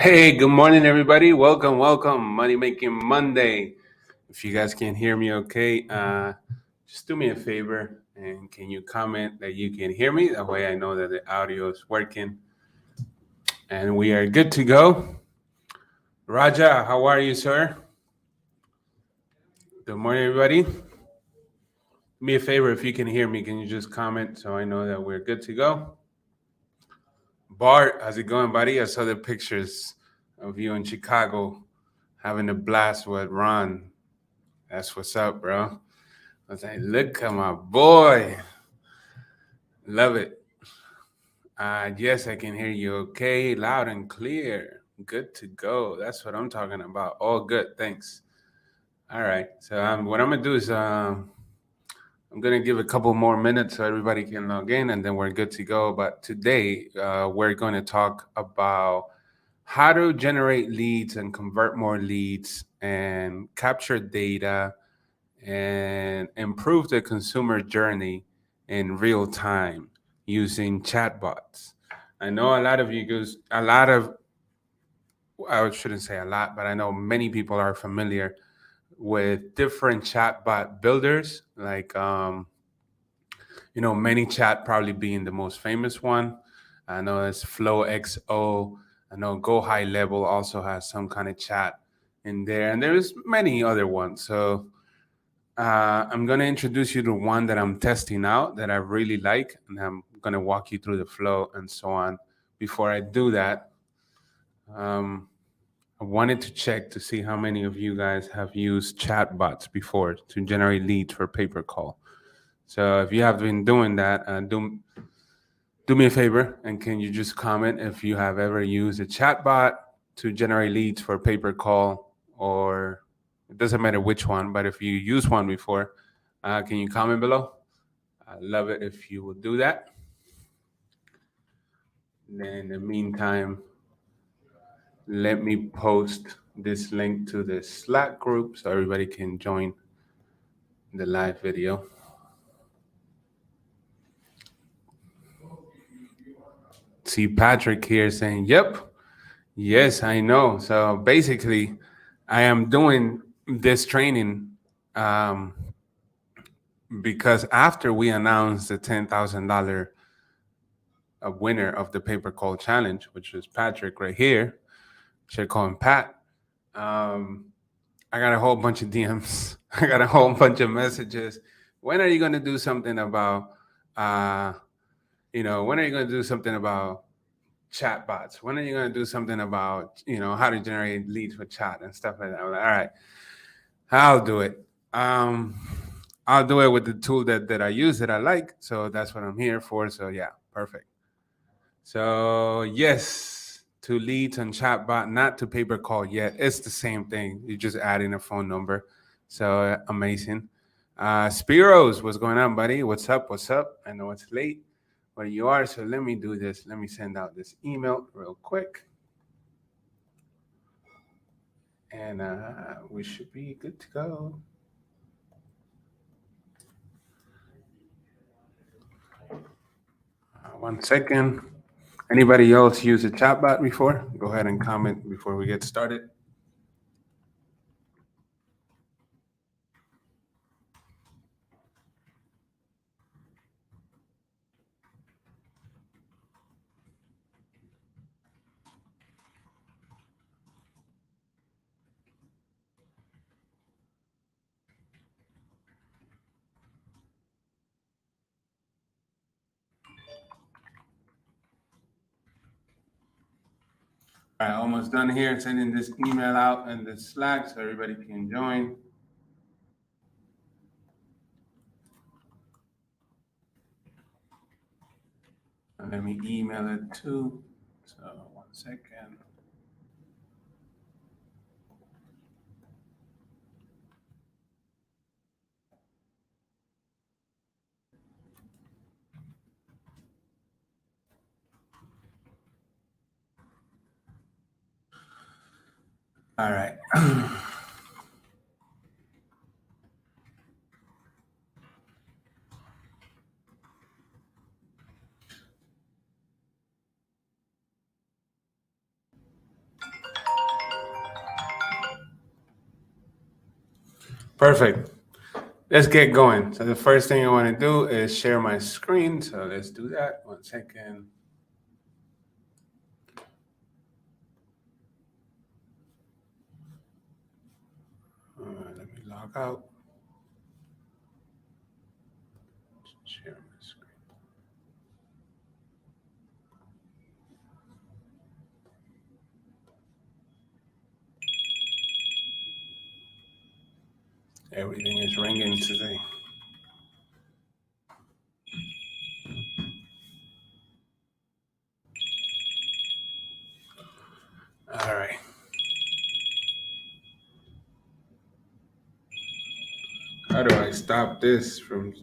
Hey, good morning, everybody. Welcome. Money Making Monday. If you guys can hear me okay, just do me a favor and can you comment that you can hear me? That way I know that the audio is working and we are good to go. Raja, how are you, sir? Good morning, everybody. Do me a favor, if you can hear me, can you just comment so I know that we're good to go? Bart, how's it going, buddy? I saw the pictures of you in Chicago having a blast with Ron. That's what's up, bro. I was like, look at my boy. Love it. Yes, I can hear you okay, loud and clear. Good to go. That's what I'm talking about. All good. Thanks. All right. So what I'm going to do is I'm going to give a couple more minutes so everybody can log in and then we're good to go. But today we're going to talk about how to generate leads and convert more leads and capture data and improve the consumer journey in real time using chatbots. I know a lot of you guys, I shouldn't say a lot, but I know many people are familiar with different chatbot builders, like, ManyChat probably being the most famous one. I know it's FlowXO. I know Go High Level also has some kind of chat in there, and there's many other ones. So I'm going to introduce you to one that I'm testing out that I really like, and I'm going to walk you through the flow and so on. Before I do that, um, I wanted to check to see how many of you guys have used chatbots before to generate leads for pay-per-call. So if you have been doing that, do me a favor and can you just comment if you have ever used a chatbot to generate leads for pay-per-call, or it doesn't matter which one, but if you use one before, can you comment below? I love it if you will do that. Then in the meantime, let me post this link to the Slack group so everybody can join the live video. See Patrick here saying, yep, yes, I know. So basically, I am doing this training because after we announced the $10,000 winner of the paper call challenge, which is Patrick right here, should call him Pat. I got a whole bunch of DMs. I got a whole bunch of messages. When are you going to do something about, when are you going to do something about chatbots? When are you going to do something about, how to generate leads with chat and stuff like that? I'm like, all right, I'll do it. I'll do it with the tool that I use that I like. So that's what I'm here for. So yeah, perfect. So yes, to leads and chatbot, not to paper call yet. It's the same thing. You just add in a phone number. So amazing. Spiros, what's going on, buddy? What's up? What's up? I know it's late, but you are. So let me do this. Let me send out this email real quick. And we should be good to go. One second. Anybody else use a chatbot before? Go ahead and comment before we get started. All right, almost done here. Sending this email out in the Slack so everybody can join. And let me email it too. So 1 second. All right. Perfect. Let's get going. So the first thing I want to do is share my screen. So let's do that. 1 second. Let me log out. Share my screen. Everything is ringing today. All right. How do I stop this from?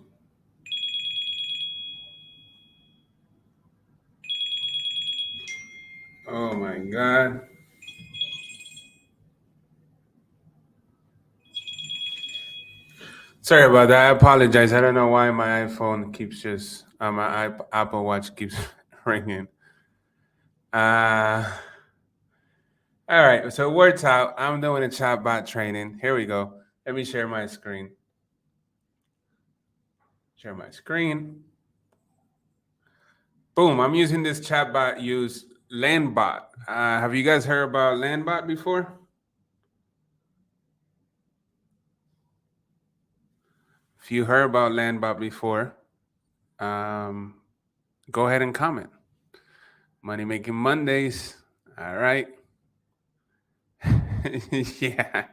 Oh my God. Sorry about that. I apologize. I don't know why my iPhone keeps just, my Apple Watch keeps ringing. Uh, all right. So words out. I'm doing a chatbot training. Here we go. Let me share my screen. Share my screen. Boom. I'm using this chatbot use Landbot. Have you guys heard about Landbot before? If you heard about Landbot before, um, go ahead and comment. Money Making Mondays. All right. Yeah.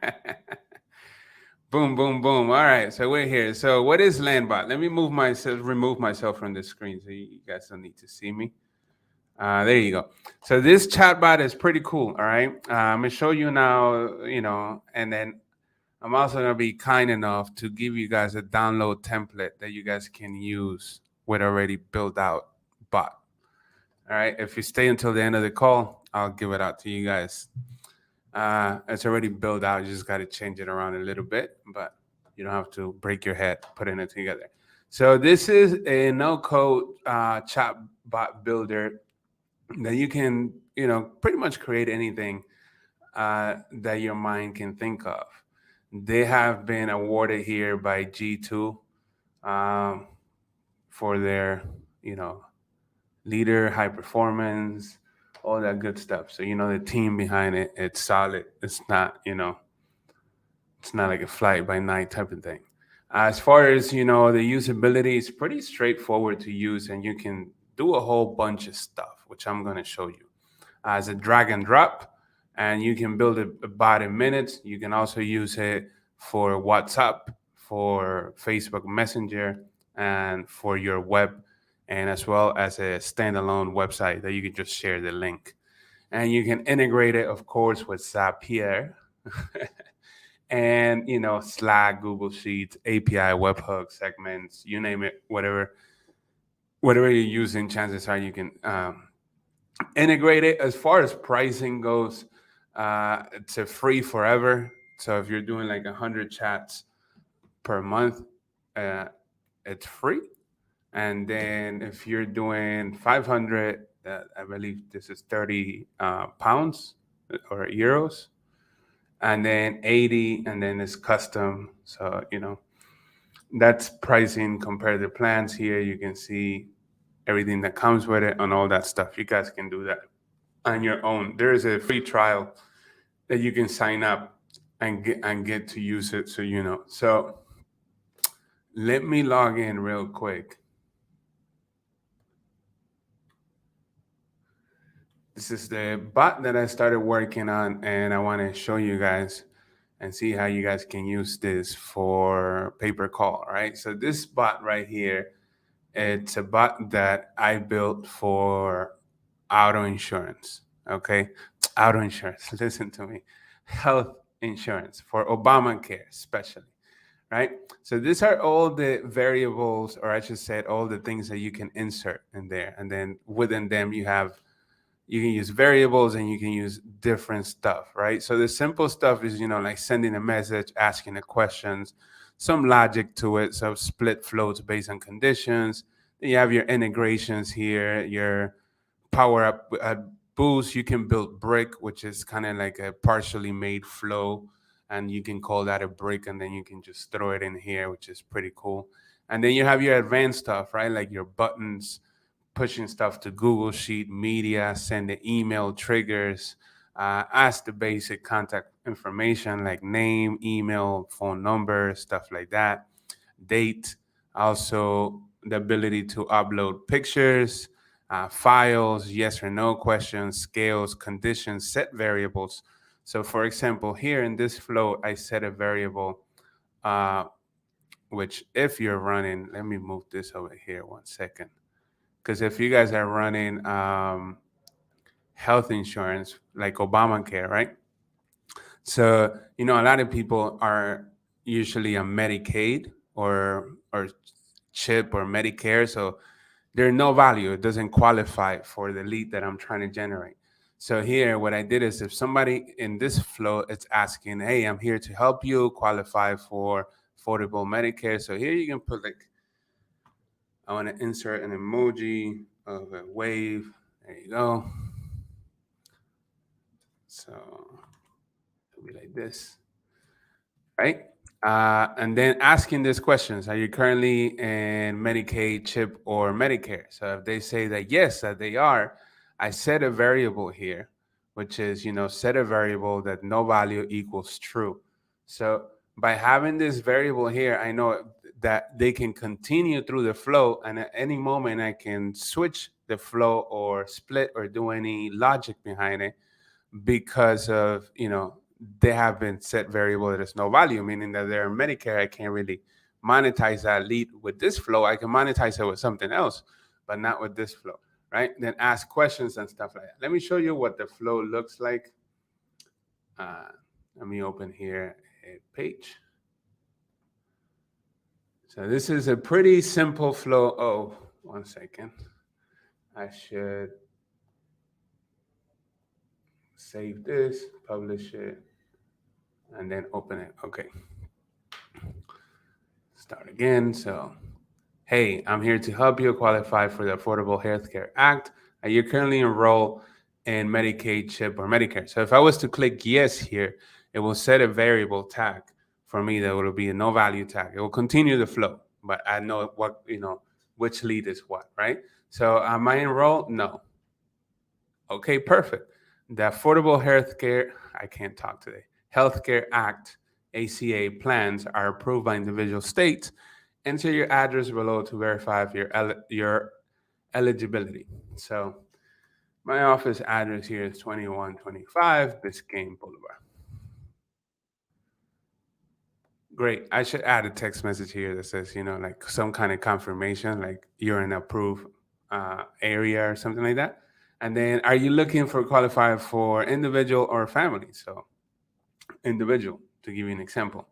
Boom, boom, boom. All right. So we're here. So what is Landbot? Let me remove myself from the screen so you guys don't need to see me. There you go. So this chatbot is pretty cool. All right. I'm gonna show you now, and then I'm also gonna be kind enough to give you guys a download template that you guys can use with already built out bot. All right. If you stay until the end of the call, I'll give it out to you guys. It's already built out. You just got to change it around a little bit, but you don't have to break your head putting it together. So this is a no-code chatbot builder that you can, pretty much create anything that your mind can think of. They have been awarded here by G2 um, for their, you know, leader, high performance, all that good stuff. So the team behind it, it's solid. It's not, it's not like a flight by night type of thing. As far as the usability, it's pretty straightforward to use, and you can do a whole bunch of stuff, which I'm going to show you. As a drag and drop, and you can build a bot in minutes. You can also use it for WhatsApp, for Facebook Messenger, and for your web, and as well as a standalone website that you can just share the link. And you can integrate it, of course, with Zapier. And Slack, Google Sheets, API, webhook, segments, you name it, whatever you're using, chances are you can integrate it. As far as pricing goes, it's a free forever. So if you're doing like 100 chats per month, uh, it's free. And then if you're doing 500, I believe this is 30 pounds or euros, and then 80, and then it's custom. So that's pricing compared to plans. Here you can see everything that comes with it and all that stuff. You guys can do that on your own. There is a free trial that you can sign up and get to use it. So So let me log in real quick. This is the bot that I started working on, and I want to show you guys and see how you guys can use this for pay-per-call. All right. So this bot right here, it's a bot that I built for auto insurance. Okay. Auto insurance. Listen to me. Health insurance for Obamacare, especially. Right. So these are all the variables, or I should say, all the things that you can insert in there. And then within them, you can use variables and you can use different stuff, right? So the simple stuff is, like sending a message, asking the questions, some logic to it, some split floats based on conditions. Then you have your integrations here, your power up boost. You can build brick, which is kind of like a partially made flow, and you can call that a brick, and then you can just throw it in here, which is pretty cool. And then you have your advanced stuff, right? Like your buttons, pushing stuff to Google Sheet, media, send the email triggers, ask the basic contact information like name, email, phone number, stuff like that, date, also the ability to upload pictures, files, yes or no questions, scales, conditions, set variables. So, for example, here in this flow, I set a variable, uh, which if you're running, let me move this over here 1 second. Because if you guys are running health insurance like Obamacare, right? So, a lot of people are usually on Medicaid or CHIP or Medicare. So there's no value. It doesn't qualify for the lead that I'm trying to generate. So here, what I did is if somebody in this flow is asking, hey, I'm here to help you qualify for affordable Medicare. So here you can put like, I want to insert an emoji of a wave. There you go. So it'll be like this, right? And then asking these questions: are you currently in Medicaid, CHIP, or Medicare? So if they say that yes, that they are, I set a variable here, which is set a variable that no value equals true. So by having this variable here, I know that they can continue through the flow, and at any moment I can switch the flow or split or do any logic behind it because of they have been set variable that is no value, meaning that they're Medicare. I can't really monetize that lead with this flow. I can monetize it with something else, but not with this flow, right? Then ask questions and stuff like that. Let me show you what the flow looks like. uh, Let me open here a page. So this is a pretty simple flow. Oh, 1 second. I should save this, publish it, and then open it. Okay. Start again. So, hey, I'm here to help you qualify for the Affordable Health Care Act. Are you currently enrolled in Medicaid, CHIP, or Medicare? So if I was to click yes here, it will set a variable tag for me that will be a no value tag. It will continue the flow, but I know which lead is what, right? So am I enrolled? No. Okay, perfect. The Affordable Healthcare, I can't talk today, Healthcare Act, ACA plans are approved by individual states. Enter your address below to verify if your eligibility. So my office address here is 2125 Biscayne Boulevard. Great. I should add a text message here that says, like some kind of confirmation, like you're in approved area or something like that. And then, are you looking for qualify for individual or family? So, individual, to give you an example.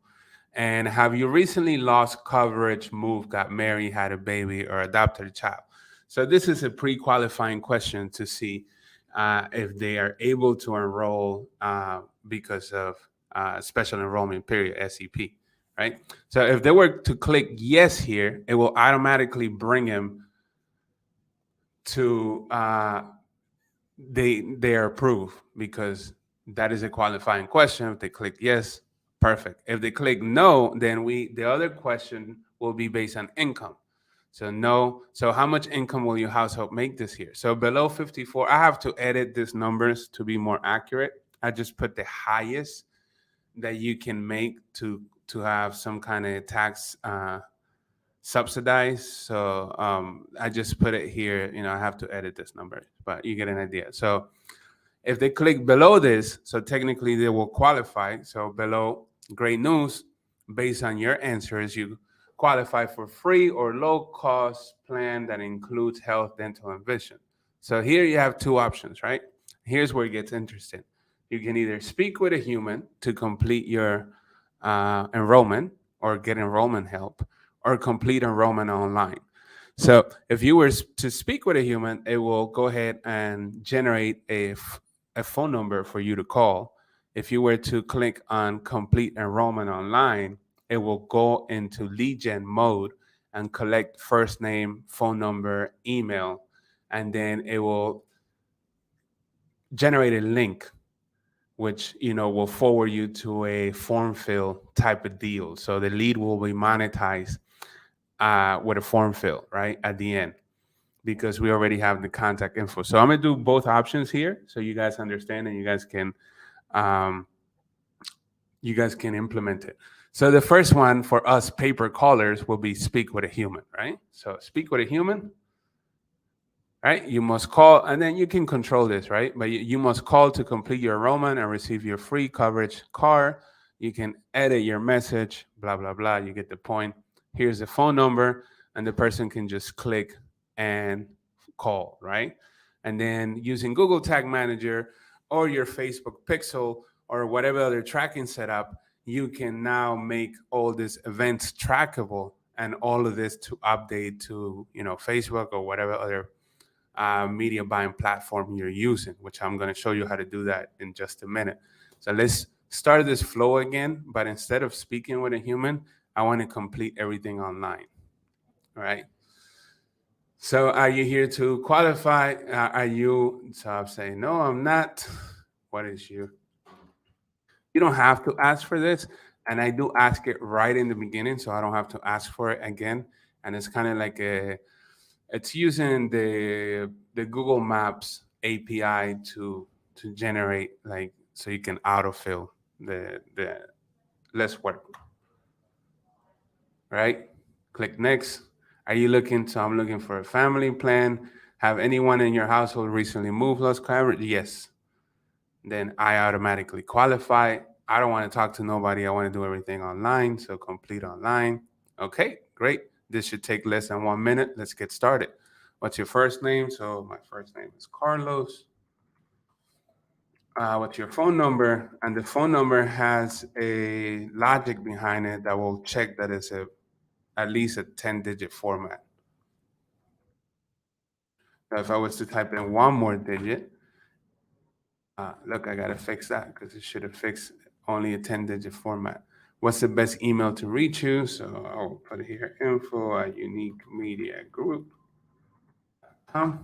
And have you recently lost coverage, moved, got married, had a baby, or adopted a child? So, this is a pre qualifying question to see if they are able to enroll because of special enrollment period, SEP, right? So, if they were to click yes here, it will automatically bring them to they are approved because that is a qualifying question. If they click yes, perfect. If they click no, then the other question will be based on income. So no. So how much income will your household make this year? So below 54, I have to edit these numbers to be more accurate. I just put the highest that you can make to have some kind of tax subsidized. So I just put it here. I have to edit this number, but you get an idea. So if they click below this, so technically they will qualify. So below, great news, based on your answers, you qualify for free or low cost plan that includes health, dental, and vision. So here you have two options, right? Here's where it gets interesting. You can either speak with a human to complete your enrollment or get enrollment help, or complete enrollment online. So if you were to speak with a human, it will go ahead and generate a phone number for you to call. If you were to click on complete enrollment online, it will go into lead gen mode and collect first name, phone number, email, and then it will generate a link which will forward you to a form fill type of deal. So the lead will be monetized with a form fill right at the end because we already have the contact info. So I'm gonna do both options here so you guys understand and um, you guys can implement it. So the first one for us paper callers will be speak with a human, right? So speak with a human, right? You must call, and then you can control this, right? But you must call to complete your enrollment and receive your free coverage car. You can edit your message, blah, blah, blah. You get the point. Here's the phone number, and the person can just click and call, right? And then using Google Tag Manager or your Facebook Pixel or whatever other tracking setup, you can now make all these events trackable and all of this to update to Facebook or whatever other media buying platform you're using, which I'm going to show you how to do that in just a minute. So let's start this flow again, but instead of speaking with a human, I want to complete everything online. All right. So are you here to qualify? Are you? So I'm saying, no, I'm not. What is you? You don't have to ask for this. And I do ask it right in the beginning, so I don't have to ask for it again. And it's kind of like it's using the Google Maps API to generate like so you can autofill the less work, right? Click next. Are you looking to? I'm looking for a family plan. Have anyone in your household recently moved, lost coverage? Yes. Then I automatically qualify. I don't want to talk to nobody. I want to do everything online. So complete online. Okay, great. This should take less than 1 minute. Let's get started. What's your first name? So my first name is Carlos. What's your phone number? And the phone number has a logic behind it that will check that it's at least a 10-digit format. So if I was to type in one more digit, look, I gotta fix that because it should have fixed only a 10-digit format. What's the best email to reach you? So I'll put it here, info@uniquemediagroup.com. And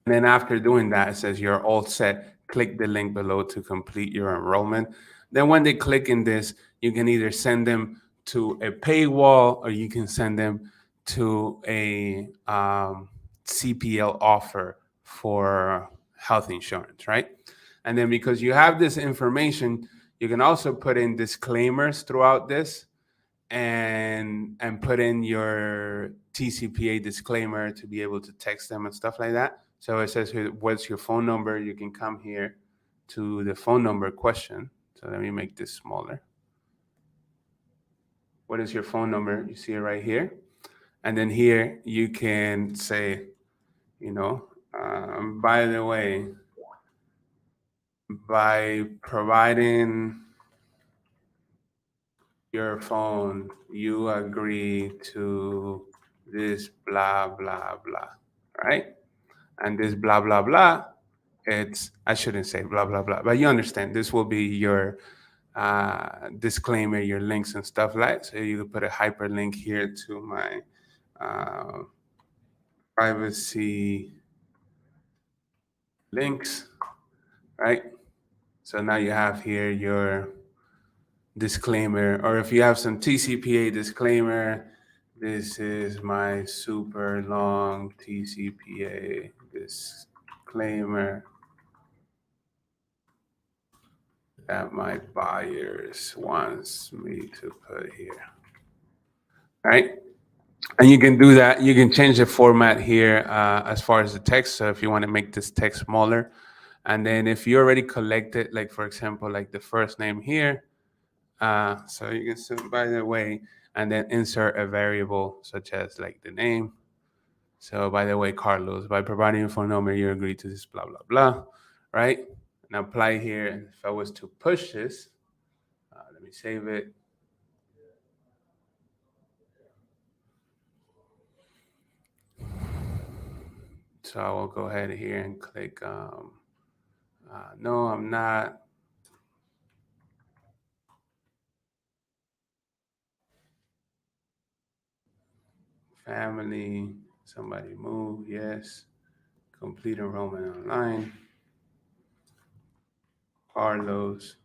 then after doing that, it says you're all set. Click the link below to complete your enrollment. Then when they click in this, you can either send them to a paywall or you can send them to a CPL offer for health insurance, right? And then because you have this information, you can also put in disclaimers throughout this and put in your TCPA disclaimer to be able to text them and stuff like that. So it says here, what's your phone number? You can come here to the phone number question. So let me make this smaller. What is your phone number? You see it right here. And then here you can say, by the way, by providing your phone, you agree to this blah, blah, blah, right? And this blah, blah, blah, I shouldn't say blah, blah, blah, but you understand. This will be your disclaimer, your links and stuff like that. So you can put a hyperlink here to my uh, privacy links, right? So now you have here your disclaimer, or if you have some TCPA disclaimer, this is my super long TCPA disclaimer that my buyers wants me to put here. Right? And you can do that. You can change the format here as far as the text. So if you want to make this text smaller, and then if you already collected, like for example, like the first name here, so you can say, by the way, and then insert a variable such as like the name. So by the way, Carlos, by providing your phone number, you agree to this, blah, blah, blah, right? And apply here. And if I was to push this, let me save it. So I will go ahead here and click, no, I'm not. Family, somebody move, yes. Complete enrollment online. Carlos.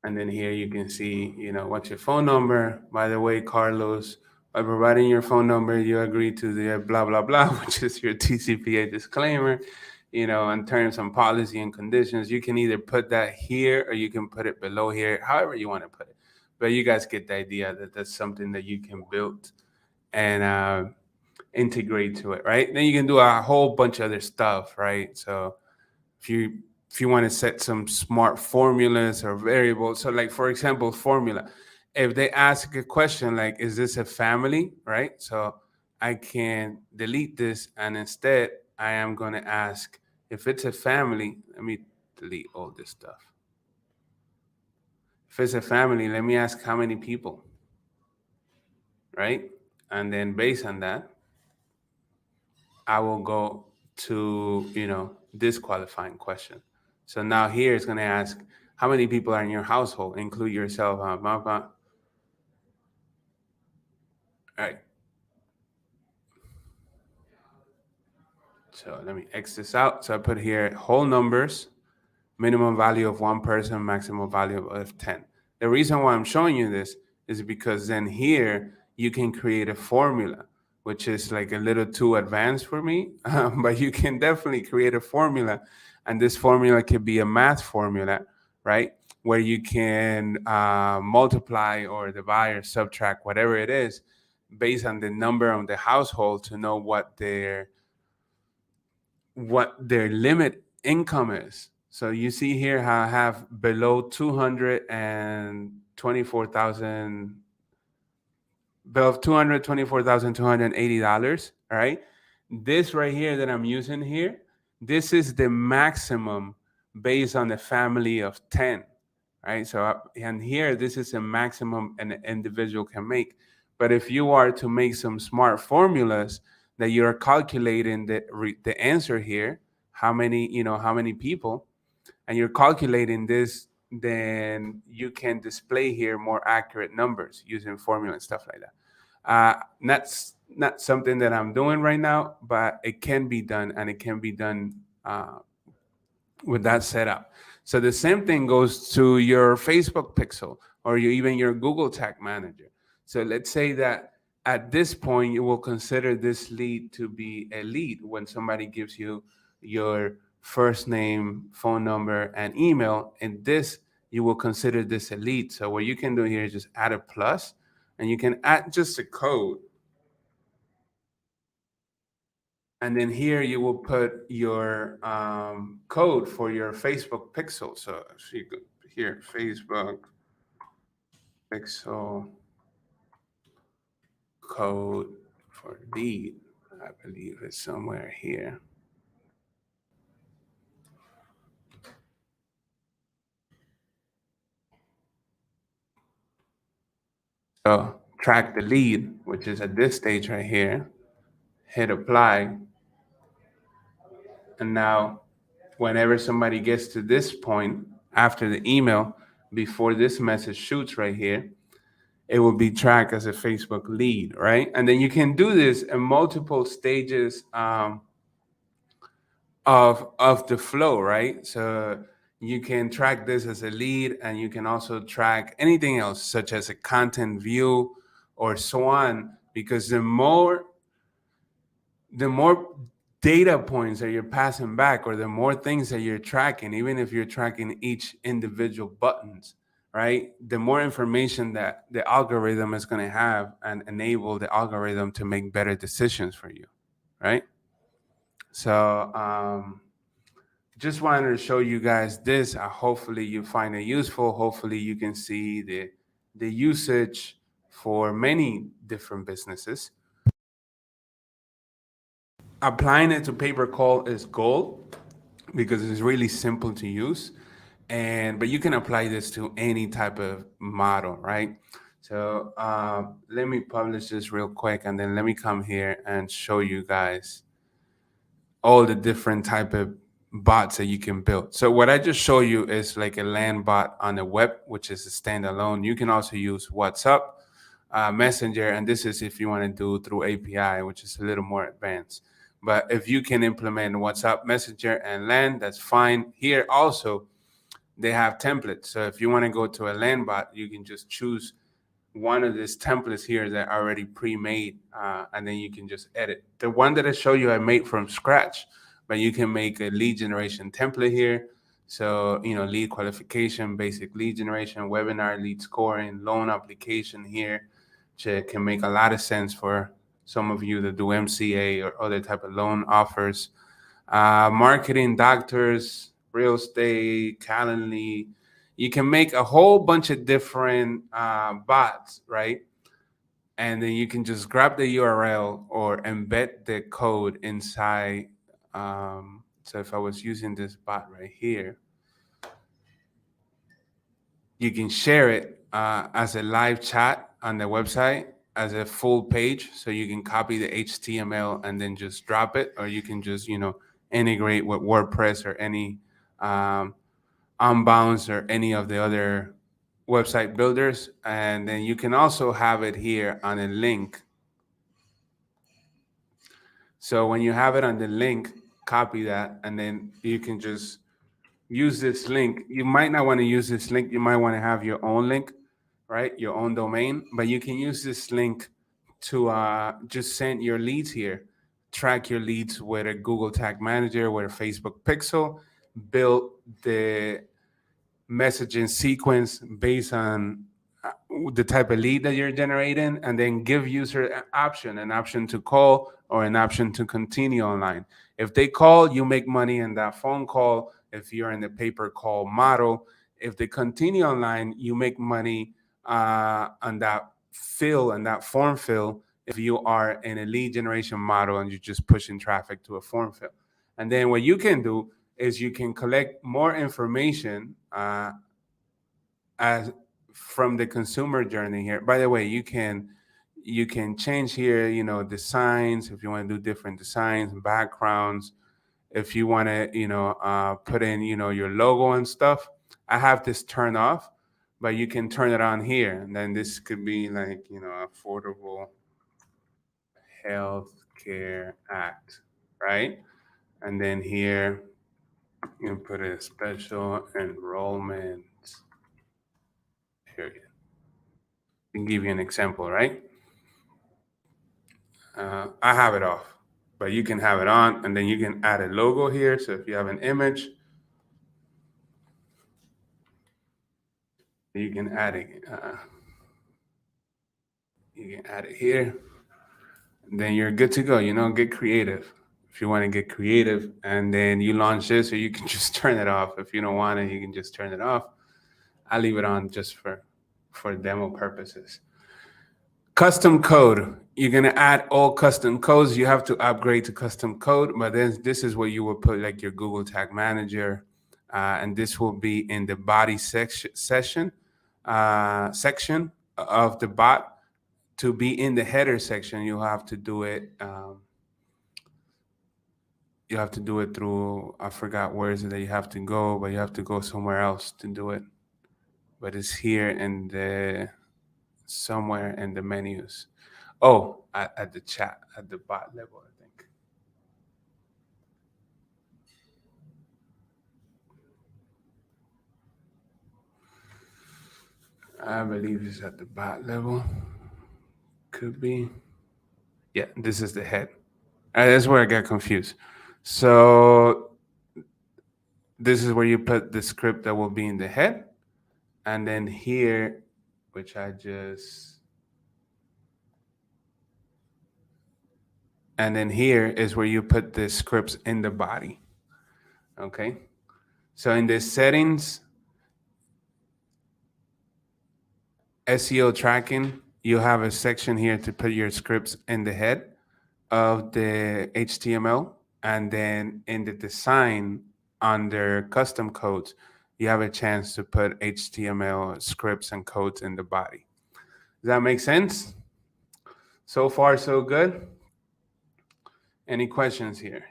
And then here you can see, what's your phone number. By the way, Carlos, by providing your phone number, you agree to the blah, blah, blah, which is your TCPA disclaimer, and terms and policy and conditions. You can either put that here or you can put it below here, however you want to put it. But you guys get the idea that that's something that you can build and integrate to it, right? Then you can do a whole bunch of other stuff, right? So if you if you want to set some smart formulas or variables, so like for example, formula, if they ask a question like, is this a family, right? So I can delete this, and instead I am going to ask, if it's a family, let me delete all this stuff. If it's a family, let me ask how many people, right? And then based on that, I will go to, this qualifying question. So now here it's going to ask, how many people are in your household? Include yourself. Blah, blah. All right. So let me X this out. So I put here whole numbers, minimum value of one person, maximum value of 10. The reason why I'm showing you this is because then here you can create a formula, which is like a little too advanced for me, but you can definitely create a formula. And this formula could be a math formula, right? Where you can multiply or divide or subtract, whatever it is, based on the number of the household to know what their limit income is. So you see here how I have below 224,000, below $224,280, all right? This right here that I'm using here, this is the maximum based on the family of 10, right? So, and here, this is a maximum an individual can make. But if you are to make some smart formulas that you're calculating the answer here, how many people, and you're calculating this, then you can display here more accurate numbers using formula and stuff like that. That's not something that I'm doing right now, but it can be done, and it can be done with that setup. So the same thing goes to your Facebook pixel or even your Google Tag Manager. So let's say that at this point you will consider this lead to be a lead when somebody gives you your first name, phone number, and email. And this, you will consider this a lead. So what you can do here is just add a plus, and you can add just a code. And then here you will put your code for your Facebook pixel. So you go here, Facebook pixel code for lead. I believe it's somewhere here. So track the lead, which is at this stage right here. Hit apply. And now whenever somebody gets to this point after the email, before this message shoots right here, it will be tracked as a Facebook lead, right? And then you can do this in multiple stages of the flow, right? So you can track this as a lead, and you can also track anything else, such as a content view or so on, because the more data points that you're passing back, or the more things that you're tracking, even if you're tracking each individual buttons, right? The more information that the algorithm is going to have, and enable the algorithm to make better decisions for you, right? So just wanted to show you guys this. Hopefully you find it useful. Hopefully you can see the usage for many different businesses. Applying it to pay-per-call is gold because it's really simple to use, but you can apply this to any type of model, right? So let me publish this real quick, and then let me come here and show you guys all the different type of bots that you can build. So what I just show you is like a LAN bot on the web, which is a standalone. You can also use WhatsApp, Messenger, and this is if you want to do through API, which is a little more advanced. But if you can implement WhatsApp, Messenger, and LAN, that's fine. Here also, they have templates. So if you want to go to a land bot, you can just choose one of these templates here that are already pre-made, and then you can just edit. The one that I show you, I made from scratch, but you can make a lead generation template here. So, lead qualification, basic lead generation, webinar lead scoring, loan application here, which can make a lot of sense for some of you that do MCA or other type of loan offers. Marketing, doctors, real estate, Calendly. You can make a whole bunch of different bots, right? And then you can just grab the URL or embed the code inside. So if I was using this bot right here, you can share it as a live chat on the website as a full page. So you can copy the HTML and then just drop it, or you can just, integrate with WordPress or any Unbounce or any of the other website builders. And then you can also have it here on a link. So when you have it on the link, copy that, and then you can just use this link. You might not want to use this link. You might want to have your own link, right? Your own domain, but you can use this link to just send your leads here. Track your leads with a Google Tag Manager, with a Facebook Pixel, build the messaging sequence based on the type of lead that you're generating, and then give user an option to call or an option to continue online. If they call, you make money in that phone call if you're in the pay-per call model. If they continue online, you make money on that fill and that form fill if you are in a lead generation model and you're just pushing traffic to a form fill. And then what you can do is you can collect more information as from the consumer journey here. By the way, you can change here, designs if you want to do different designs and backgrounds. If you want to, put in, your logo and stuff. I have this turned off, but you can turn it on here. And then this could be like, Affordable Health Care Act, right? And then here you can put a special enrollment period. I can give you an example, right? I have it off, but you can have it on, and then you can add a logo here. So if you have an image, you can add it. You can add it here. And then you're good to go. Get creative. If you want to get creative, and then you launch this, or you can just turn it off. If you don't want it, you can just turn it off. I leave it on just for demo purposes. Custom code. You're gonna add all custom codes. You have to upgrade to custom code, but then this is where you will put like your Google Tag Manager, and this will be in the body section of the bot. To be in the header section, you have to do it. You have to do it through. I forgot where is it that you have to go, but you have to go somewhere else to do it. But it's here in the somewhere in the menus. Oh, at the chat, at the bot level, I think. I believe it's at the bot level. Could be. Yeah, this is the head. That's where I got confused. So this is where you put the script that will be in the head. And then here, which I just, and then here is where you put the scripts in the body. Okay. So in the settings, SEO tracking, you have a section here to put your scripts in the head of the HTML. And then in the design under custom codes, you have a chance to put HTML scripts and codes in the body. Does that make sense? So far, so good. Any questions here?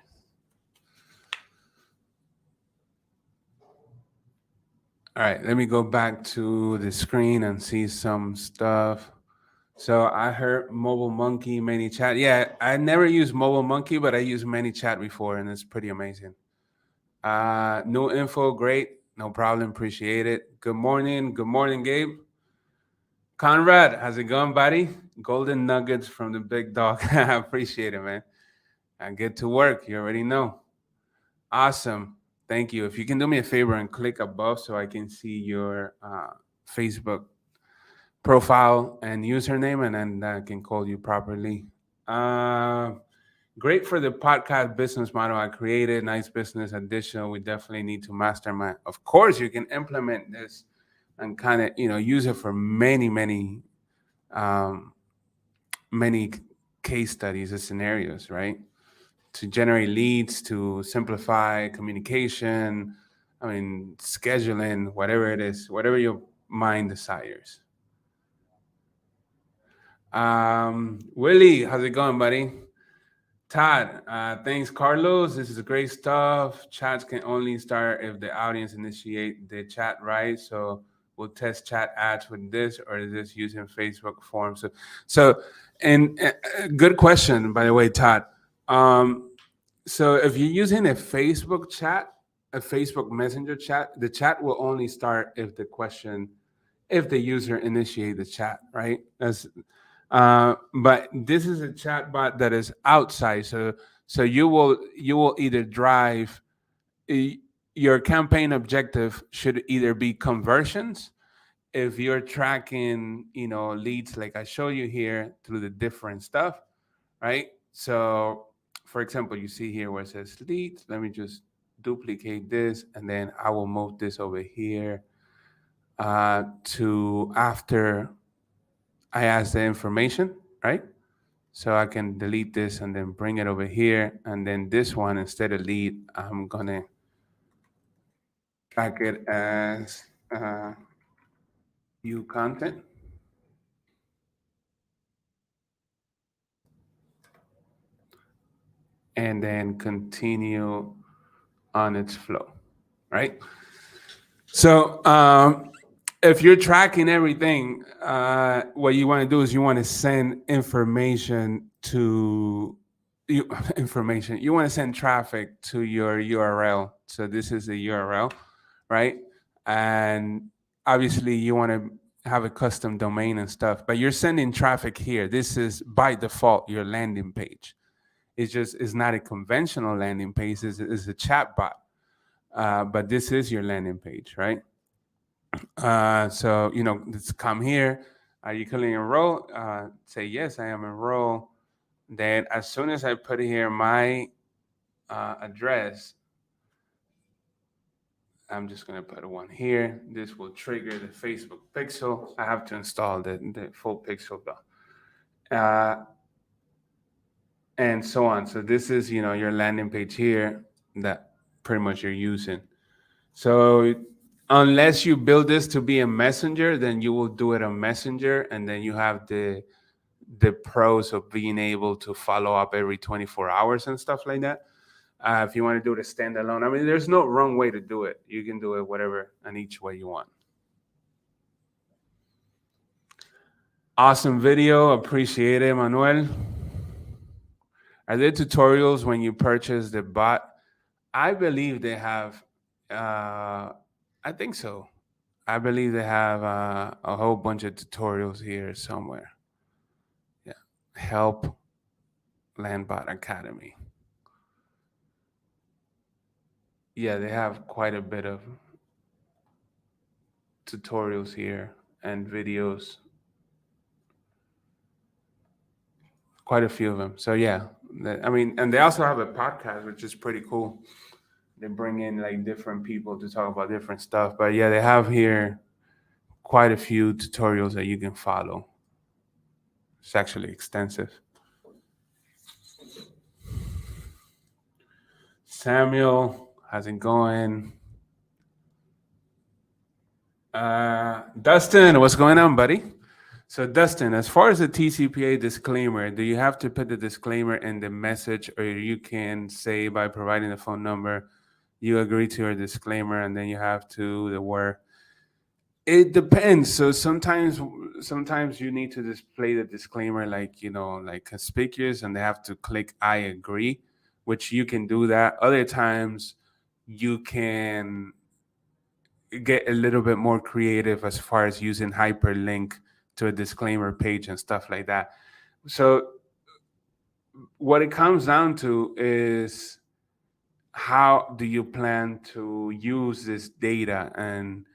All right, let me go back to the screen and see some stuff. So I heard Mobile Monkey, ManyChat. Yeah, I never used Mobile Monkey, but I used ManyChat before, and it's pretty amazing. New info, great. No problem. Appreciate it. Good morning. Good morning, Gabe. Conrad, how's it going, buddy? Golden nuggets from the big dog. I appreciate it, man. And get to work. You already know. Awesome. Thank you. If you can do me a favor and click above so I can see your Facebook profile and username, and then I can call you properly. Uh, Great for the podcast business model I created. Nice business addition. We definitely need to mastermind. Of course, you can implement this and kind of use it for um, many case studies and scenarios, right? To generate leads, to simplify communication. I mean, scheduling, whatever it is, whatever your mind desires. Willie, how's it going, buddy? Todd, thanks, Carlos. This is great stuff. Chats can only start if the audience initiate the chat, right? So we'll test chat ads with this, or is this using Facebook forms? So, and good question, by the way, Todd. Um, so if you're using a Facebook chat, a Facebook Messenger chat, the chat will only start if the user initiate the chat, right? But this is a chatbot that is outside, so you will either drive y- your campaign objective should either be conversions if you're tracking leads like I show you here through the different stuff, right? So for example, you see here where it says leads. Let me just duplicate this, and then I will move this over here to after I ask the information, right? So I can delete this and then bring it over here. And then this one, instead of lead, I'm gonna track it as view content and then continue on its flow, right? So if you're tracking everything, what you want to do is you want to send information to you information. You want to send traffic to your URL. So this is the URL, right? And obviously you want to have a custom domain and stuff, but you're sending traffic here. This is by default your landing page. It's not a conventional landing page. It's a chat bot. But this is your landing page, right? So let's come here. Are you currently enrolled? Say yes, I am enrolled. Then as soon as I put here my address, I'm just gonna put one here. This will trigger the Facebook pixel. I have to install the full pixel though. And so on. So this is your landing page here that pretty much you're using. So unless you build this to be a messenger, then you will do it on messenger, and then you have the pros of being able to follow up every 24 hours and stuff like that. If you want to do it a standalone, I mean, there's no wrong way to do it. You can do it whatever and each way you want. Awesome video. Appreciate it, Manuel. Are there tutorials when you purchase the bot? I believe they have. I think so. I believe they have a whole bunch of tutorials here somewhere. Yeah, help Landbot Academy. Yeah, they have quite a bit of tutorials here and videos. Quite a few of them. So yeah, I mean, and they also have a podcast, which is pretty cool. They bring in like different people to talk about different stuff. But yeah, they have here quite a few tutorials that you can follow. It's actually extensive. Samuel, how's it going? Dustin, what's going on, buddy? So, Dustin, as far as the TCPA disclaimer, do you have to put the disclaimer in the message, or you can say by providing the phone number, you agree to your disclaimer, and then you have to the word? It depends. So sometimes you need to display the disclaimer like like conspicuous, and they have to click I agree, which you can do that. Other times you can get a little bit more creative as far as using hyperlink to a disclaimer page and stuff like that. So what it comes down to is, how do you plan to use this data? And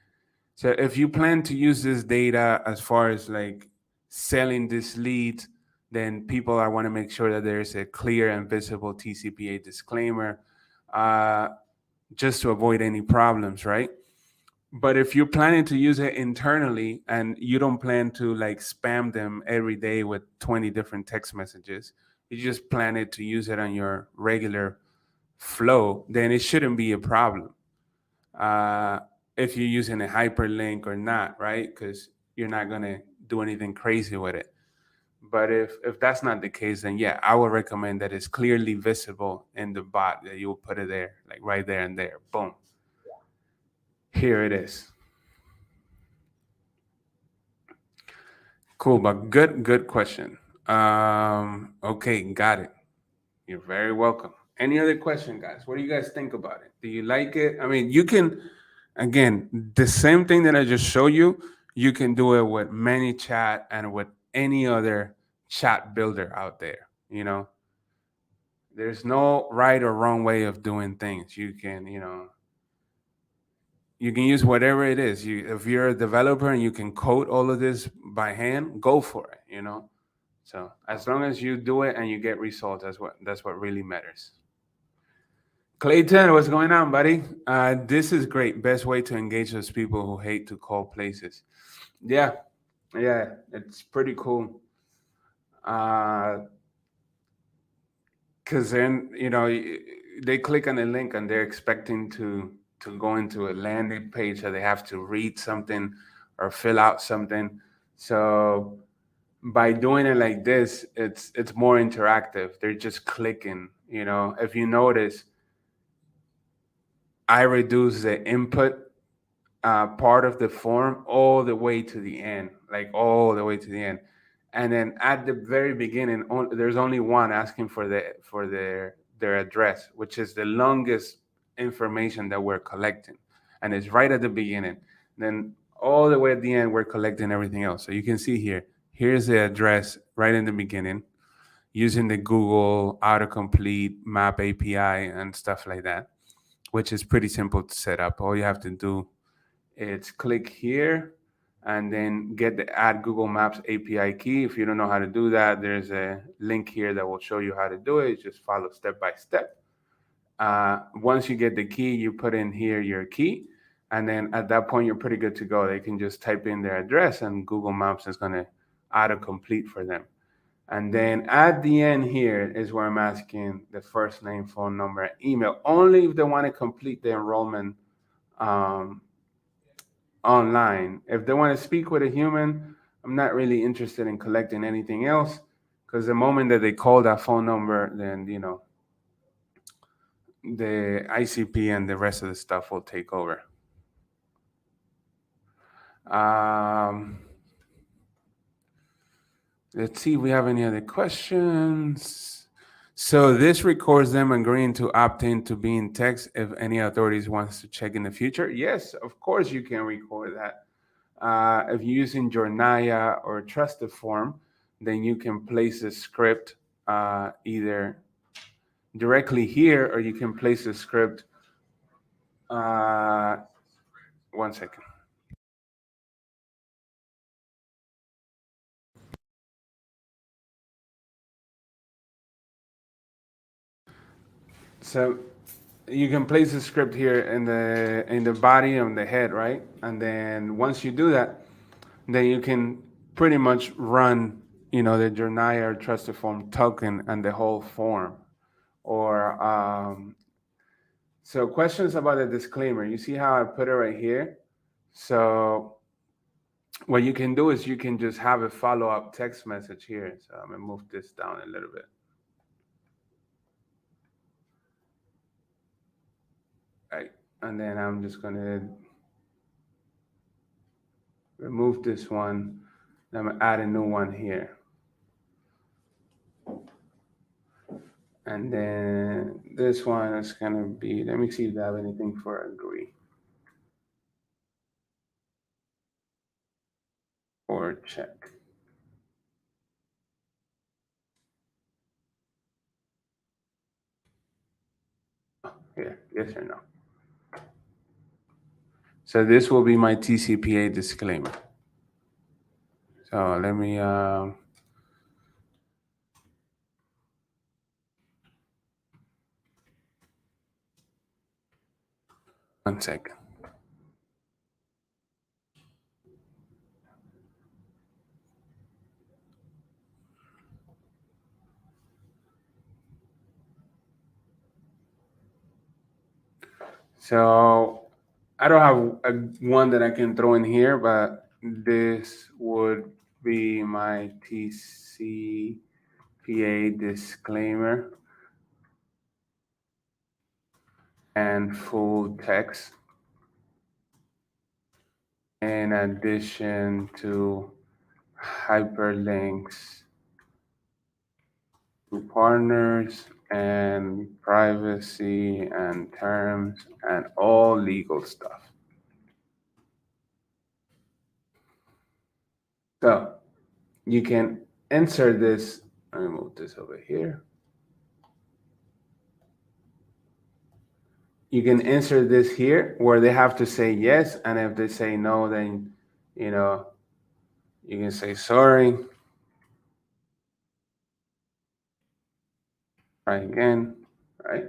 so if you plan to use this data as far as like selling this lead, then people, I want to make sure that there's a clear and visible TCPA disclaimer, uh, just to avoid any problems, right? But if you're planning to use it internally and you don't plan to like spam them every day with 20 different text messages, you just plan it to use it on your regular flow, then it shouldn't be a problem. Uh, if you're using a hyperlink or not, right? Because you're not gonna do anything crazy with it. But if that's not the case, then yeah, I would recommend that it's clearly visible in the bot, that you'll put it there, like right there and there. Boom. Here it is. Cool, but good question. Okay, got it. You're very welcome. Any other question, guys? What do you guys think about it? Do you like it? I mean, you can, again, the same thing that I just showed you, you can do it with ManyChat and with any other chat builder out there. You know, there's no right or wrong way of doing things. You can use whatever it is. If you're a developer and you can code all of this by hand, go for it. So as long as you do it and you get results, that's what really matters. Clayton, what's going on, buddy? This is great. Best way to engage those people who hate to call places. Yeah, yeah, it's pretty cool. Because then they click on the link and they're expecting to go into a landing page, or they have to read something or fill out something. So by doing it like this, it's more interactive. They're just clicking. If you notice, I reduce the input part of the form all the way to the end, like all the way to the end. And then at the very beginning, there's only one asking for their address, which is the longest information that we're collecting, and it's right at the beginning. Then all the way at the end, we're collecting everything else. So you can see here, here's the address right in the beginning, using the Google autocomplete map API and stuff like that, which is pretty simple to set up. All you have to do is click here and then get the Add Google Maps API key. If you don't know how to do that, there's a link here that will show you how to do it. Just follow step by step. Once you get the key, you put in here your key, and then at that point, you're pretty good to go. They can just type in their address, and Google Maps is going to autocomplete for them. And then at the end here is where I'm asking the first name, phone number, and email, only if they want to complete the enrollment um, online. If they want to speak with a human, I'm not really interested in collecting anything else, because the moment that they call that phone number, then the ICP and the rest of the stuff will take over. Um, let's see if we have any other questions. So this records them agreeing to opt in to be in text if any authorities wants to check in the future. Yes, of course you can record that. If you're using Jornaya or Trusted Form, then you can place a script either directly here, or you can place a script. One second. So you can place a script here in the body of the head, right? And then once you do that, then you can pretty much run, the Jornaya or Trusted Form token and the whole form. Or so questions about the disclaimer. You see how I put it right here? So what you can do is you can just have a follow-up text message here. So I'm gonna move this down a little bit. Right. And then I'm just gonna remove this one. I'm gonna add a new one here. And then this one is gonna be, let me see if I have anything for agree. check. Here, yes or no. So this will be my TCPA disclaimer. So let me, 1 second. So I don't have one that I can throw in here, but this would be my TCPA disclaimer and full text in addition to hyperlinks to partners and privacy and terms and all legal stuff. So you can insert this. Let me move this over here. You can insert this here where they have to say yes, and if they say no, then you know you can say sorry. Try again, right?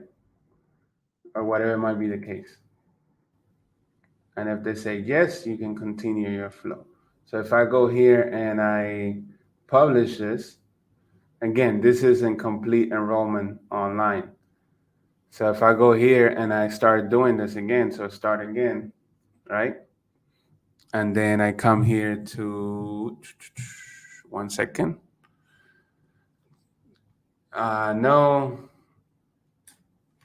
Or whatever might be the case. And if they say yes, you can continue your flow. So if I go here and I publish this, again, this isn't complete enrollment online. So if I go here and I start doing this again, so start again, right? And then I come here to 1 second. No,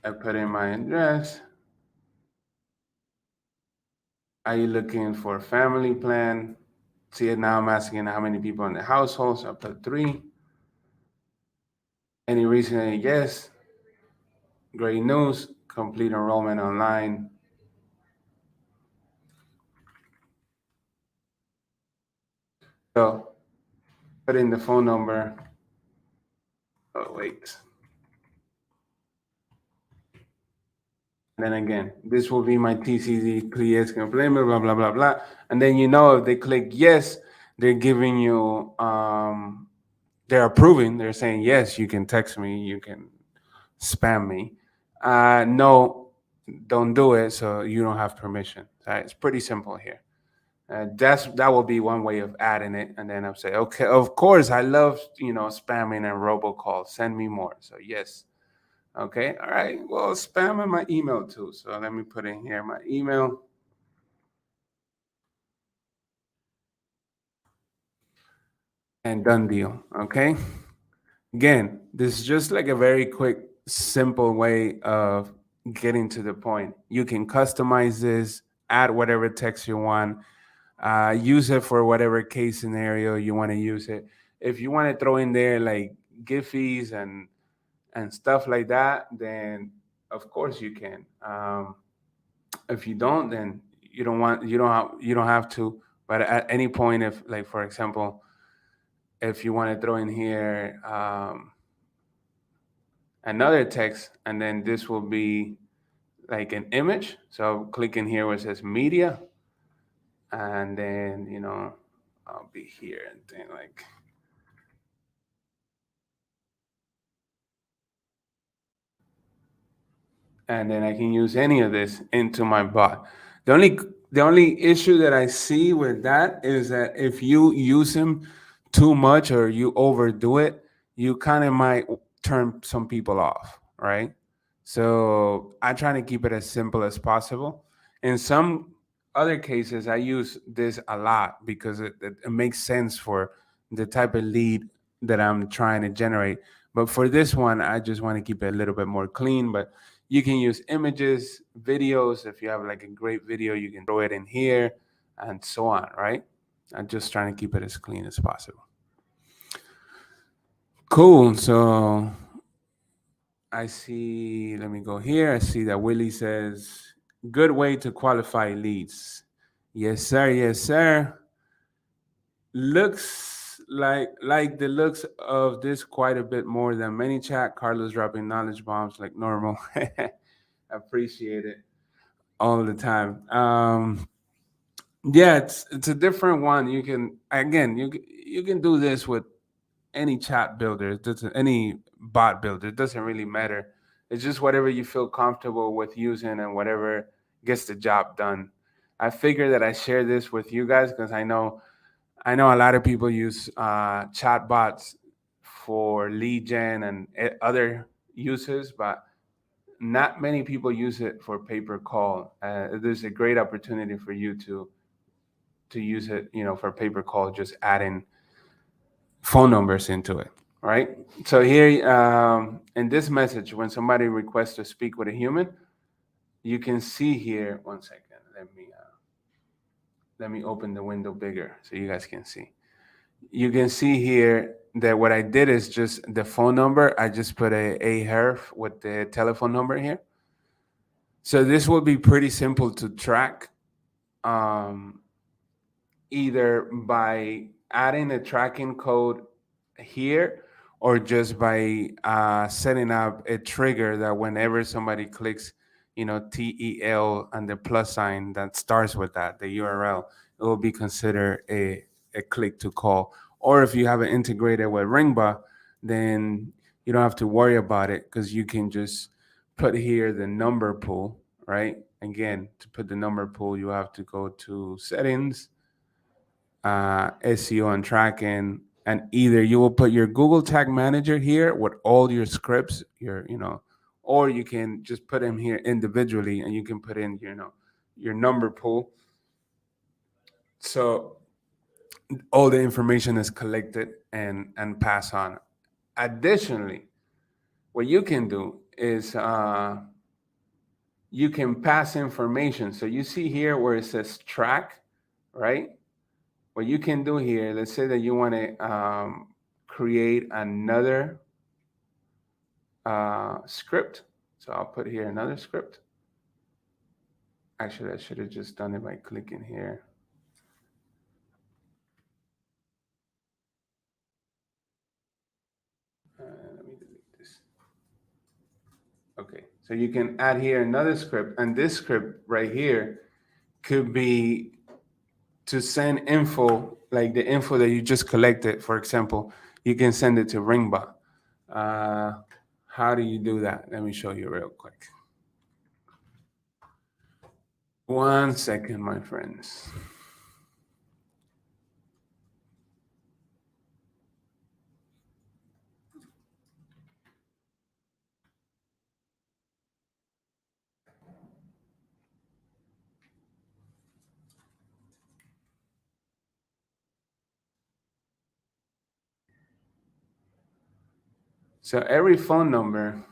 I put in my address. Are you looking for a family plan? See, now I'm asking how many people in the household, so I put 3. Any reason? Yes. Great news, complete enrollment online. So put in the phone number. Oh, wait. And then again, this will be my TCD, please complain, blah, blah, blah, blah. And then if they click yes, they're giving you, they're approving, they're saying, yes, you can text me, you can spam me. No, don't do it, so you don't have permission. It's pretty simple here. That will be one way of adding it, and then I'll say, okay, of course, I love spamming and robocalls. Send me more. So yes, okay, all right. Well, spam in my email too. So let me put in here my email, and done deal. Okay. Again, this is just like a very quick, simple way of getting to the point. You can customize this, add whatever text you want. Use it for whatever case scenario you want to use it. If you want to throw in there like Giphies and stuff like that, then of course you can. If you don't, then you don't have to. But at any point, if like for example, if you want to throw in here another text, and then this will be like an image. So click in here where it says media, and then I'll be here and then like. And then I can use any of this into my bot. The only issue that I see with that is that if you use them too much or you overdo it, you kind of might turn some people off, right? So I try to keep it as simple as possible. In some other cases, I use this a lot because it makes sense for the type of lead that I'm trying to generate. But for this one, I just want to keep it a little bit more clean. But you can use images, videos. If you have like a great video, you can throw it in here and so on, right? I'm just trying to keep it as clean as possible. Cool. So I see, let me go here. I see that Willie says, good way to qualify leads. Yes, sir. Yes, sir. looks like the looks of this quite a bit more than many chat. Carlos dropping knowledge bombs like normal. Appreciate it all the time. Yeah, it's a different one. You can again you can do this with any chat builder. It doesn't any bot builder. It doesn't really matter. It's just whatever you feel comfortable with using and whatever gets the job done. I figure that I share this with you guys because I know a lot of people use chat bots for lead gen and other uses, but not many people use it for pay per call. There's a great opportunity for you to use it, for pay per call, just adding phone numbers into it, right? So here, in this message, when somebody requests to speak with a human, you can see here. One second, let me open the window bigger so you guys can see. You can see here that what I did is just the phone number. I just put a herf with the telephone number here. So this will be pretty simple to track, um, either by adding a tracking code here or just by setting up a trigger that whenever somebody clicks, TEL and the plus sign that starts with that, the URL, it will be considered a click to call. Or if you have it integrated with Ringba, then you don't have to worry about it because you can just put here the number pool, right? Again, to put the number pool, you have to go to settings, SEO and tracking, and either you will put your Google Tag Manager here with all your scripts, or you can just put them here individually, and you can put in, your number pool. So all the information is collected and passed on. Additionally, what you can do is you can pass information. So you see here where it says track, right? What you can do here, let's say that you want to create another script. So I'll put here another script. Actually, I should have just done it by clicking here. Let me delete this. Okay, so you can add here another script, and this script right here could be to send info, like the info that you just collected. For example, you can send it to Ringbot. How do you do that? Let me show you real quick. One second, my friends. So every phone number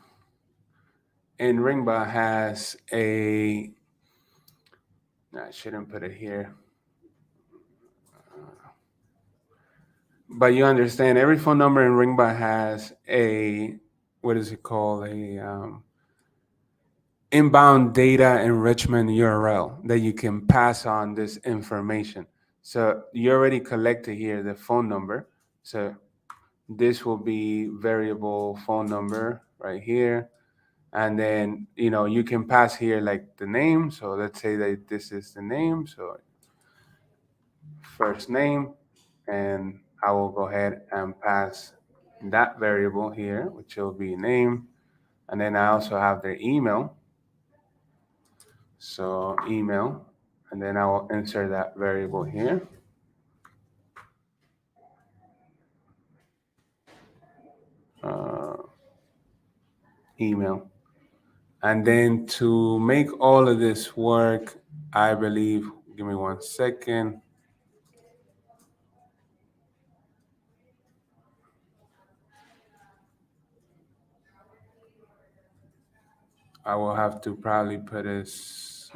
in Ringba has a. I shouldn't put it here, but you understand. Every phone number in Ringba has a, what is it called? A inbound data enrichment URL that you can pass on this information. So you already collected here the phone number. So this will be variable phone number right here. And then, you can pass here like the name. So let's say that this is the name. So first name, and I will go ahead and pass that variable here, which will be name. And then I also have their email. So email, and then I will insert that variable here. Uh, email. And then to make all of this work, I believe, give me one second. I will have to probably put this.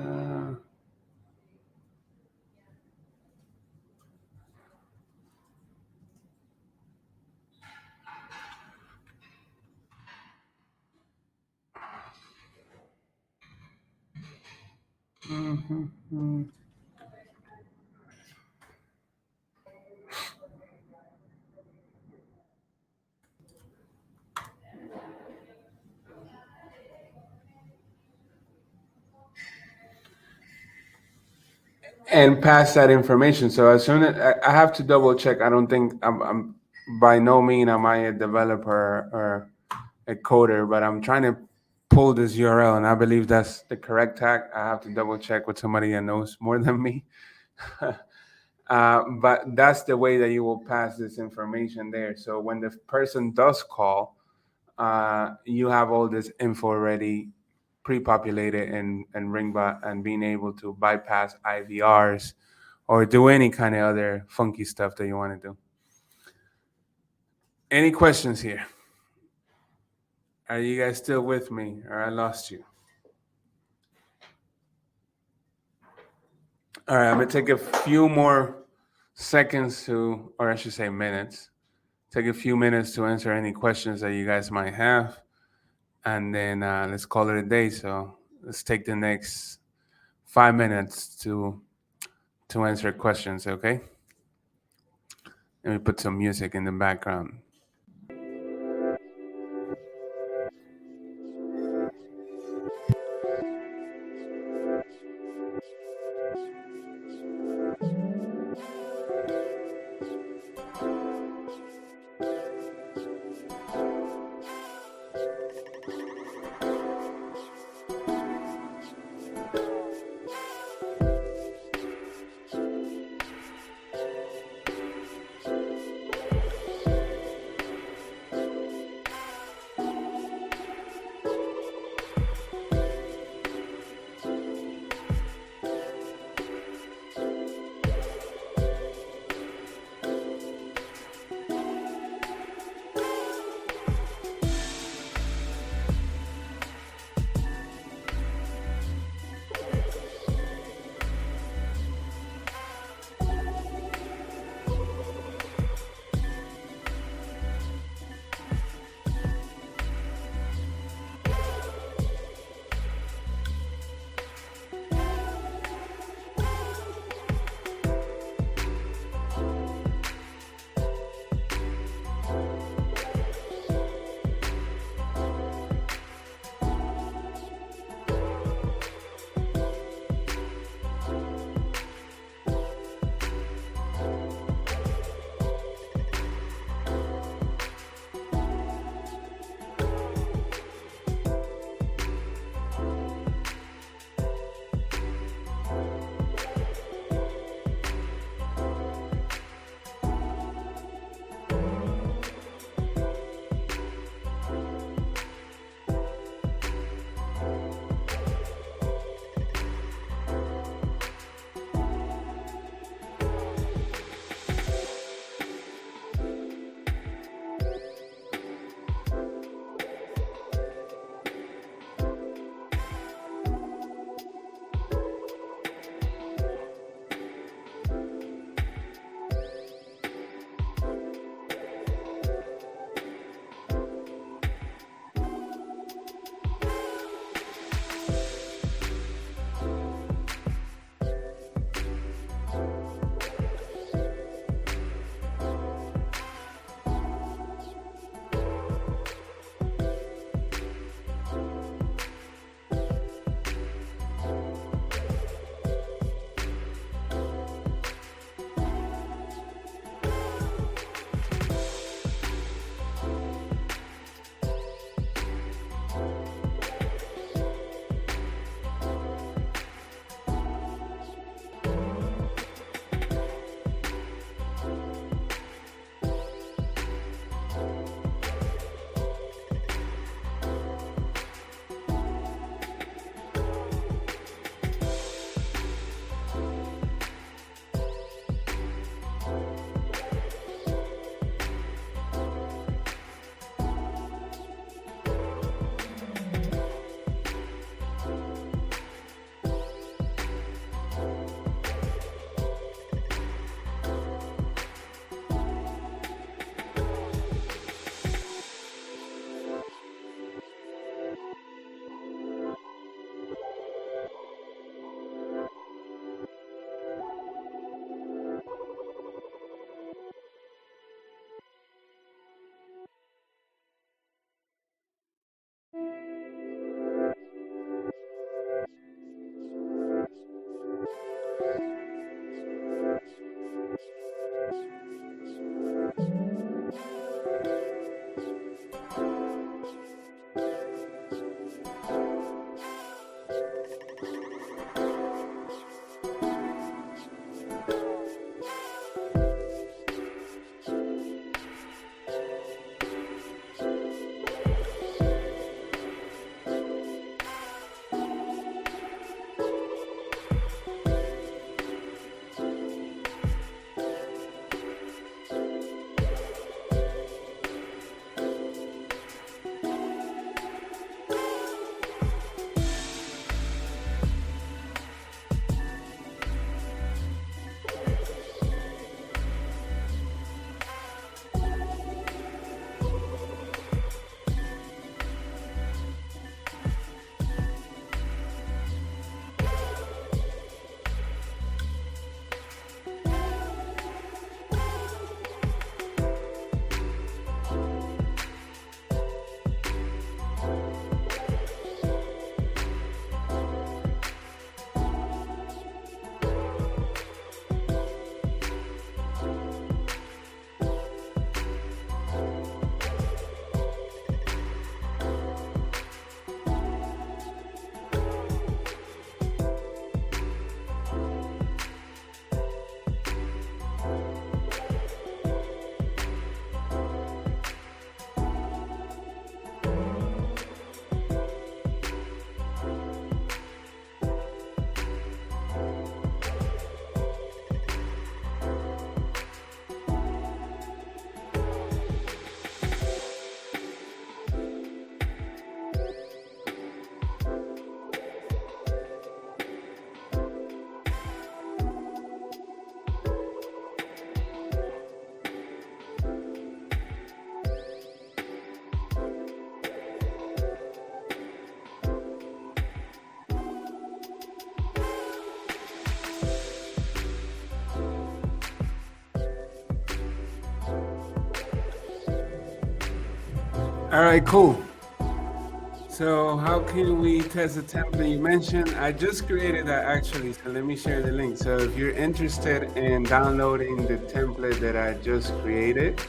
Mhm. and pass that information. So as soon as I have to double check, I don't think I'm by no mean am I a developer or a coder, but I'm trying to pull this URL, and I believe that's the correct tag. I have to double check with somebody that knows more than me. But that's the way that you will pass this information there. So when the person does call, you have all this info already pre-populated and Ringbot, and being able to bypass IVRs or do any kind of other funky stuff that you want to do. Any questions here? Are you guys still with me, or I lost you? All right, I'm gonna take a few more seconds to, or I should say minutes, take a few minutes to answer any questions that you guys might have, and then let's call it a day. So let's take the next 5 minutes to answer questions. Okay. Let me put some music in the background. All right, cool. So how can we test the template you mentioned? I just created that actually, so let me share the link. So if you're interested in downloading the template that I just created,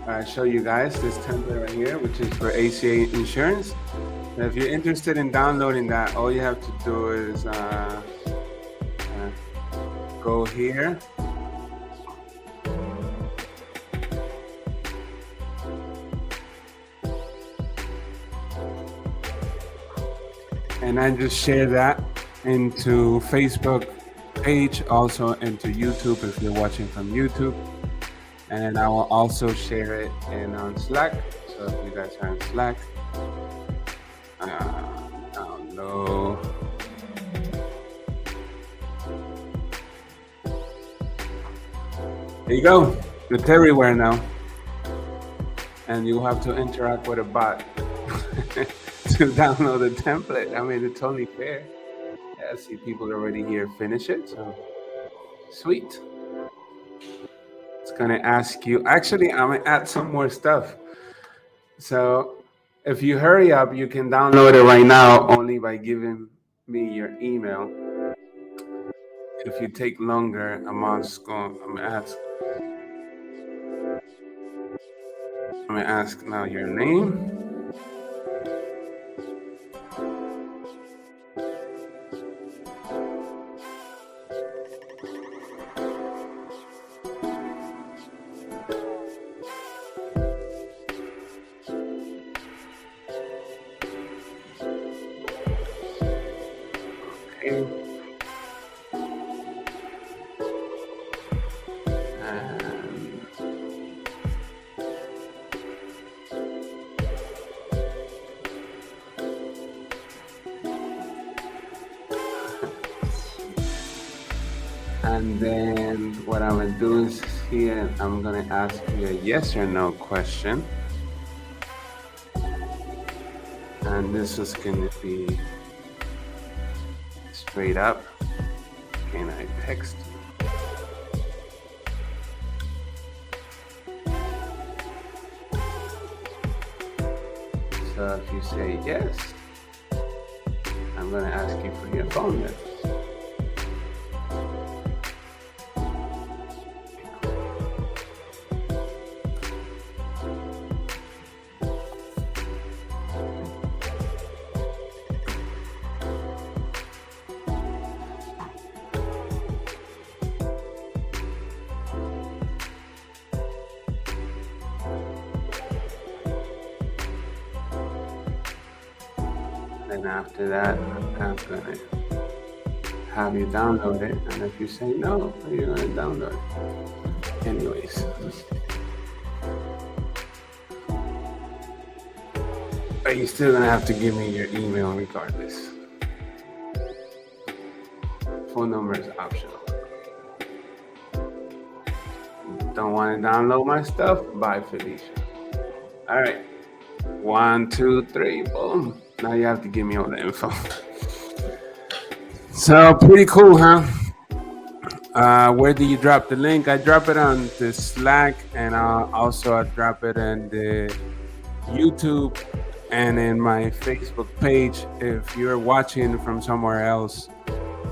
I show you guys this template right here, which is for ACA insurance. Now, if you're interested in downloading that, all you have to do is go here. And I just share that into Facebook page, also into YouTube if you're watching from YouTube. And I will also share it on Slack. So if you guys are on Slack, download. There you go. It's everywhere now. And you have to interact with a bot to download the template. I mean, it's only fair. Yeah, I see people already here finish it. So sweet. It's gonna ask you. Actually, I'm gonna add some more stuff. So if you hurry up, you can download it right now only by giving me your email. If you take longer, I'm gonna ask now your name. Okay. And then what I'm gonna do is here, I'm gonna ask you a yes or no question. And this is gonna be straight up. Can I text you? So if you say yes, I'm gonna ask you for your phone number. Then after that, I'm gonna have you download it. And if you say no, you're gonna download it. Anyways. But you're still gonna have to give me your email regardless. Phone number is optional. Don't want to download my stuff? Bye, Felicia. All right. 1, 2, 3, boom. Now you have to give me all the info. So pretty cool, huh? Where do you drop the link? I drop it on the Slack, and I'll drop it in the YouTube and in my Facebook page. If you're watching from somewhere else,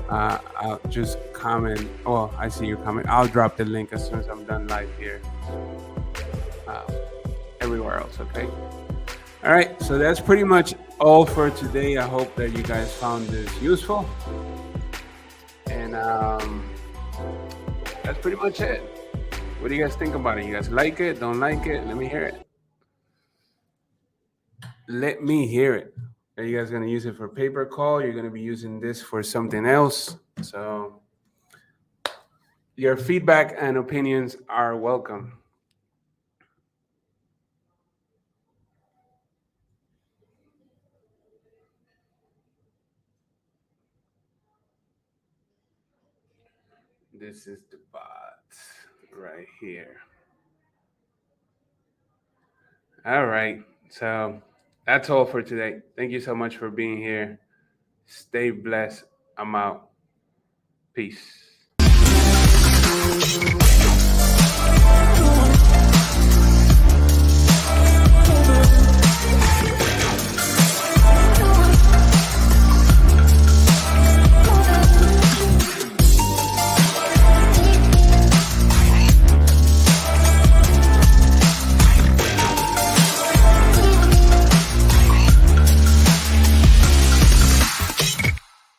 I'll just comment. Oh, I see your comment. I'll drop the link as soon as I'm done live here. Everywhere else, okay? All right, so that's pretty much all for today. I hope that you guys found this useful. And that's pretty much it. What do you guys think about it? You guys like it? Don't like it? Let me hear it. Let me hear it. Are you guys going to use it for paper call? You're going to be using this for something else. So your feedback and opinions are welcome. This is the bot right here. All right. So that's all for today. Thank you so much for being here. Stay blessed. I'm out. Peace.